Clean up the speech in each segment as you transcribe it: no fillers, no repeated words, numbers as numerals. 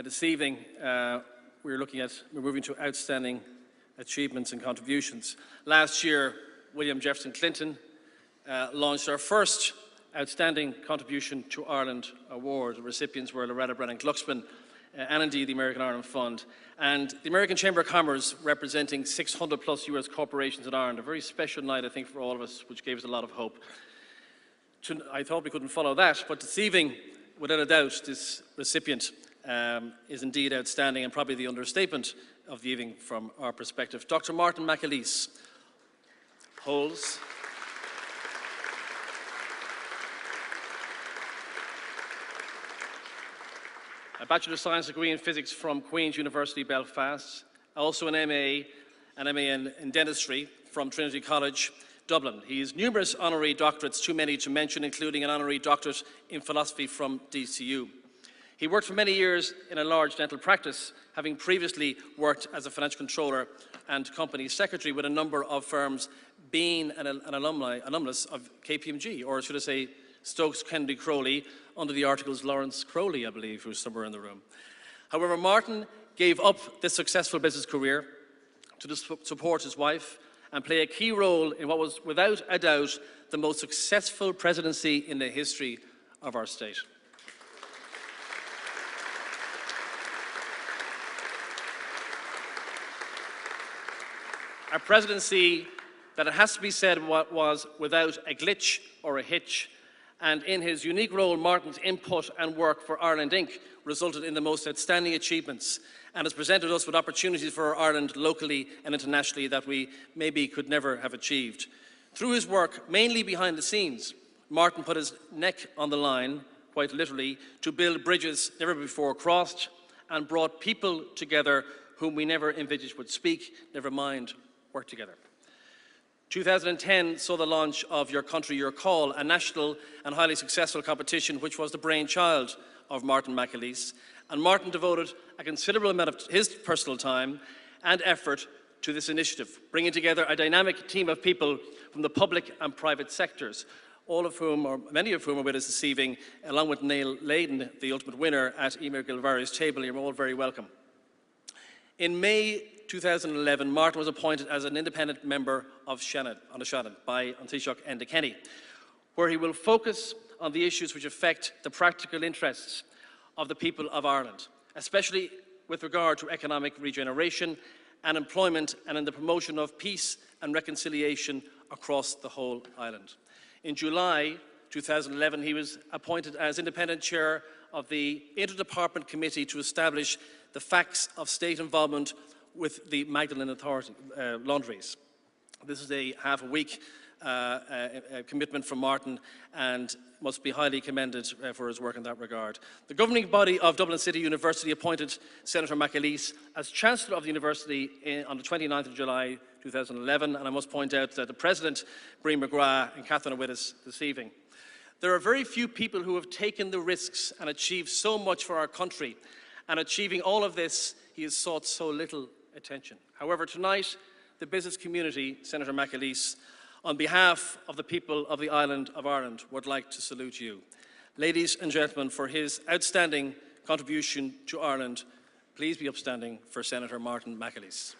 this evening, we're moving to outstanding achievements and contributions. Last year, William Jefferson Clinton launched our first Outstanding Contribution to Ireland Award. The recipients were Loretta Brennan-Glucksman and indeed the American Ireland Fund, and the American Chamber of Commerce, representing 600 plus US corporations in Ireland. A very special night, I think, for all of us, which gave us a lot of hope. I thought we couldn't follow that, but this evening, without a doubt, this recipient is indeed outstanding, and probably the understatement of the evening from our perspective. Dr. Martin McAleese holds a Bachelor of Science degree in Physics from Queen's University, Belfast, also an MA and MA in Dentistry from Trinity College, Dublin. He has numerous honorary doctorates, too many to mention, including an honorary doctorate in philosophy from DCU. He worked for many years in a large dental practice, having previously worked as a financial controller and company secretary with a number of firms, being an alumnus of KPMG, or should I say Stokes Kennedy Crowley, under the articles Lawrence Crowley, I believe, who's somewhere in the room. However, Martin gave up this successful business career to support his wife and play a key role in what was, without a doubt, the most successful presidency in the history of our state. A presidency that, it has to be said, was without a glitch or a hitch, and in his unique role, Martin's input and work for Ireland Inc. resulted in the most outstanding achievements and has presented us with opportunities for Ireland locally and internationally that we maybe could never have achieved. Through his work, mainly behind the scenes, Martin put his neck on the line, quite literally, to build bridges never before crossed and brought people together whom we never envisaged would speak, never mind work together. 2010 saw the launch of Your Country, Your Call, a national and highly successful competition which was the brainchild of Martin McAleese. And Martin devoted a considerable amount of his personal time and effort to this initiative, bringing together a dynamic team of people from the public and private sectors, all of whom, or many of whom, are with us this evening, along with Neil Layden, the ultimate winner at Emer Gilvari's table. You're all very welcome. In May 2011, Martin was appointed as an independent member of Shannon by An Taoiseach Enda Kenny, where he will focus on the issues which affect the practical interests of the people of Ireland, especially with regard to economic regeneration and employment, and in the promotion of peace and reconciliation across the whole island. In July 2011, he was appointed as independent chair of the Interdepartment Committee to establish the facts of state involvement with the Magdalen Authority laundries. This is a half a week commitment from Martin and must be highly commended for his work in that regard. The governing body of Dublin City University appointed Senator McAleese as Chancellor of the University on the 29th of July 2011, and I must point out that the President, Breen McGrath, and Catherine are with us this evening. There are very few people who have taken the risks and achieved so much for our country, and achieving all of this, he has sought so little attention. However, tonight, the business community, Senator McAleese, on behalf of the people of the island of Ireland, would like to salute you. Ladies and gentlemen, for his outstanding contribution to Ireland, please be upstanding for Senator Martin McAleese.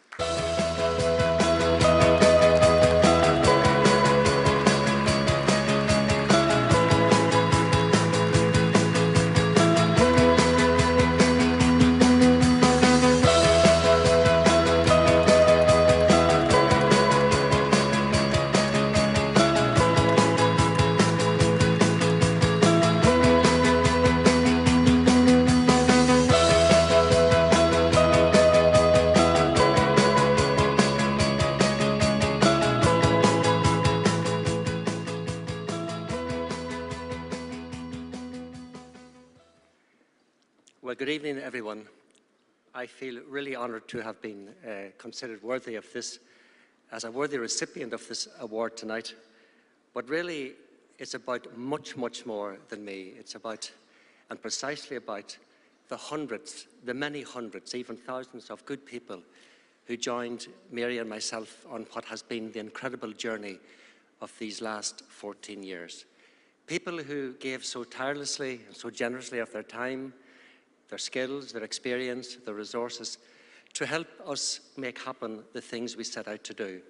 Well, good evening, everyone. I feel really honoured to have been considered worthy of this, as a worthy recipient of this award tonight. But really, it's about much, much more than me. It's about, and precisely about, the hundreds, the many hundreds, even thousands of good people who joined Mary and myself on what has been the incredible journey of these last 14 years. People who gave so tirelessly and so generously of their time, their skills, their experience, their resources, to help us make happen the things we set out to do.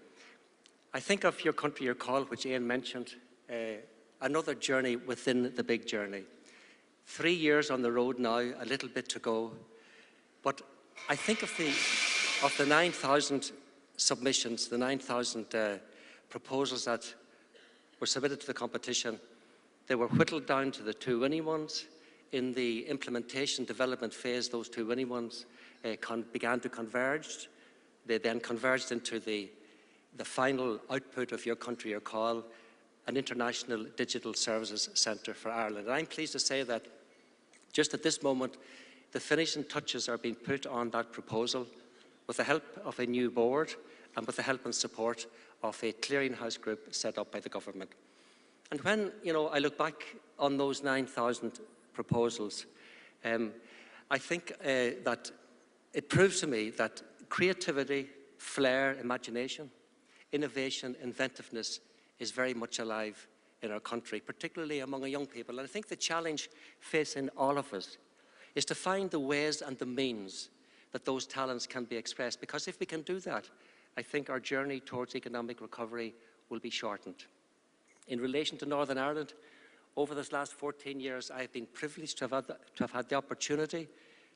I think of Your Country, Your Call, which Ian mentioned, another journey within the big journey. 3 years on the road now, a little bit to go. But I think of the 9,000 submissions, the 9,000 proposals that were submitted to the competition. They were whittled down to the 2 winning ones. In the implementation development phase, those 2 winning ones began to converge. They then converged into the final output of Your Country, Your Call, an international digital services centre for Ireland. And I'm pleased to say that just at this moment, the finishing touches are being put on that proposal with the help of a new board and with the help and support of a clearinghouse group set up by the government. And when I look back on those 9,000 proposals, I think that it proves to me that creativity, flair, imagination, innovation, inventiveness is very much alive in our country, particularly among our young people. And I think the challenge facing all of us is to find the ways and the means that those talents can be expressed. Because if we can do that, I think our journey towards economic recovery will be shortened. In relation to Northern Ireland, over this last 14 years, I've been privileged to have had the opportunity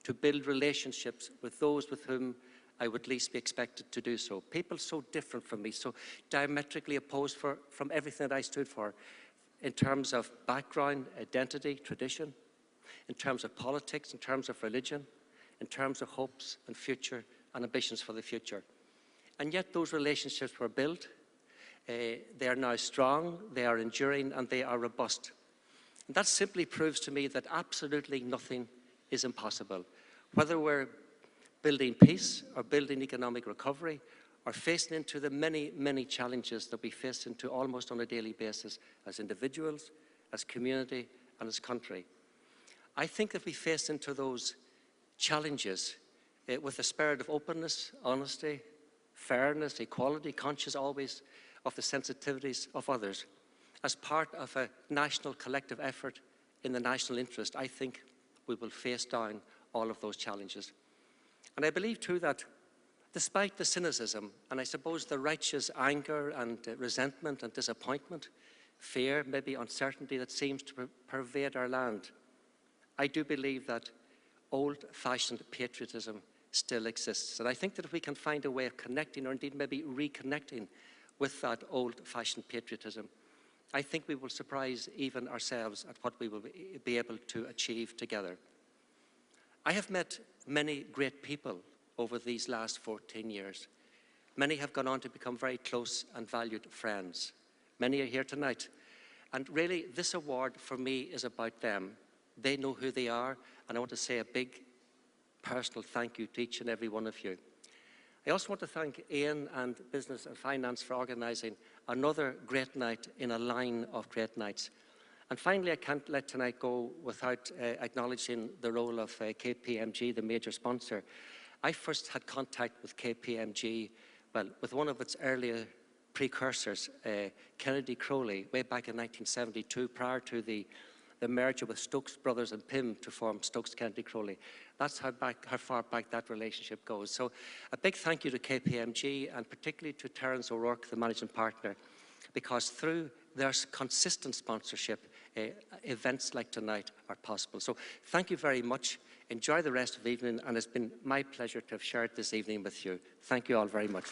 to build relationships with those with whom I would least be expected to do so. People so different from me, so diametrically opposed from everything that I stood for, in terms of background, identity, tradition, in terms of politics, in terms of religion, in terms of hopes and future and ambitions for the future. And yet those relationships were built. They are now strong, they are enduring, and they are robust. And that simply proves to me that absolutely nothing is impossible. Whether we're building peace or building economic recovery or facing into the many, many challenges that we face into almost on a daily basis as individuals, as community, and as country. I think that we face into those challenges with a spirit of openness, honesty, fairness, equality, conscious always of the sensitivities of others. As part of a national collective effort in the national interest, I think we will face down all of those challenges. And I believe too that despite the cynicism, and I suppose the righteous anger and resentment and disappointment, fear, maybe uncertainty that seems to pervade our land, I do believe that old-fashioned patriotism still exists. And I think that if we can find a way of connecting, or indeed maybe reconnecting with that old-fashioned patriotism, I think we will surprise even ourselves at what we will be able to achieve together. I have met many great people over these last 14 years. Many have gone on to become very close and valued friends. Many are here tonight. And really, this award for me is about them. They know who they are, and I want to say a big personal thank you to each and every one of you. I also want to thank Ian and Business and Finance for organising another great night in a line of great nights. And finally, I can't let tonight go without acknowledging the role of KPMG, the major sponsor. I first had contact with KPMG, well, with one of its earlier precursors, Kennedy Crowley, way back in 1972, prior to the merger with Stokes Brothers and Pym to form Stokes Kennedy Crowley. That's how far back that relationship goes. So a big thank you to KPMG, and particularly to Terence O'Rourke, the managing partner, because through their consistent sponsorship, events like tonight are possible. So thank you very much. Enjoy the rest of the evening, and it's been my pleasure to have shared this evening with you. Thank you all very much.